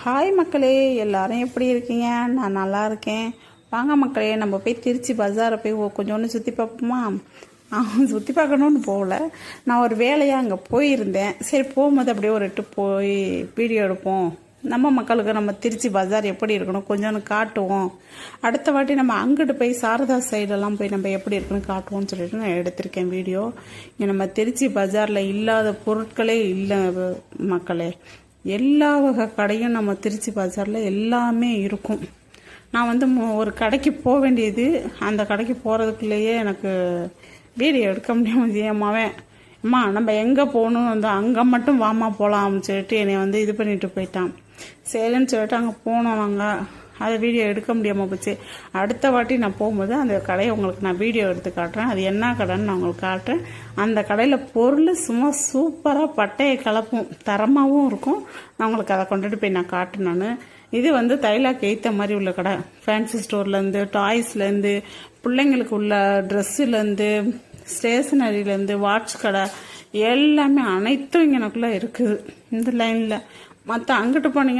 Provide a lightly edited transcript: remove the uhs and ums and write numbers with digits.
Hi மக்களே, எல்லாரும் எப்படி இருக்கீங்க? நான் நல்லா இருக்கேன். வாங்க மக்களே, நம்ம போய் திருச்சி பஜாரை போய் கொஞ்சோன்னு சுற்றி பார்ப்போமா? சுற்றி பார்க்கணுன்னு போகல, நான் ஒரு வேலையாக அங்கே போயிருந்தேன். சரி, போகும்போது அப்படியே ஒரு எட்டு போய் வீடியோ எடுப்போம். நம்ம மக்களுக்கு நம்ம திருச்சி பஜார் எப்படி இருக்கணும் கொஞ்சோன்னு காட்டுவோம். அடுத்த வாட்டி நம்ம அங்கிட்டு போய் சாரதா சைடெல்லாம் போய் நம்ம எப்படி இருக்குன்னு காட்டுவோம்னு சொல்லிட்டு நான் எடுத்திருக்கேன் வீடியோ. இங்கே நம்ம திருச்சி பஜாரில் இல்லாத பொருட்களே இல்லை மக்களே. எல்லா வகை கடையும் நம்ம திருச்சி பஜாரில் எல்லாமே இருக்கும். நான் ஒரு கடைக்கு போக வேண்டியது, அந்த கடைக்கு போகிறதுக்குள்ளேயே எனக்கு வீடியோ எடுக்க முடியாமல் ஏமாவேன். அம்மா நம்ம எங்கே போகணும் அங்கே மட்டும் வாமா போகலாம்னு சொல்லிட்டு என்னை இது பண்ணிட்டு போயிட்டான். சரின்னு சொல்லிட்டு அங்கே போனோம். நாங்கள் அதை வீடியோ எடுக்க முடியாமல் போச்சு. அடுத்த வாட்டி நான் போகும்போது அந்த கடையை உங்களுக்கு நான் வீடியோ எடுத்து காட்டுறேன். அது என்ன கடைன்னு நான் உங்களுக்கு காட்டுறேன். அந்த கடையில் பொருள் சும்மா சூப்பராக பட்டையை கலப்பும், தரமாகவும் இருக்கும். நான் உங்களுக்கு அதை கொண்டுட்டு போய் நான் காட்டினேன்னு. இது தைலாக்கு ஏற்ற மாதிரி உள்ள கடை. ஃபேன்சி ஸ்டோர்லேருந்து, டாய்ஸ்லேருந்து, பிள்ளைங்களுக்கு உள்ள ட்ரெஸ்ஸுலேருந்து, ஸ்டேஷனரியிலேருந்து, வாட்ச் கடை எல்லாமே அனைத்தும் இங்கனக்குள்ளே இருக்குது இந்த லைனில். மற்ற அங்கிட்டு போனீங்கன்னா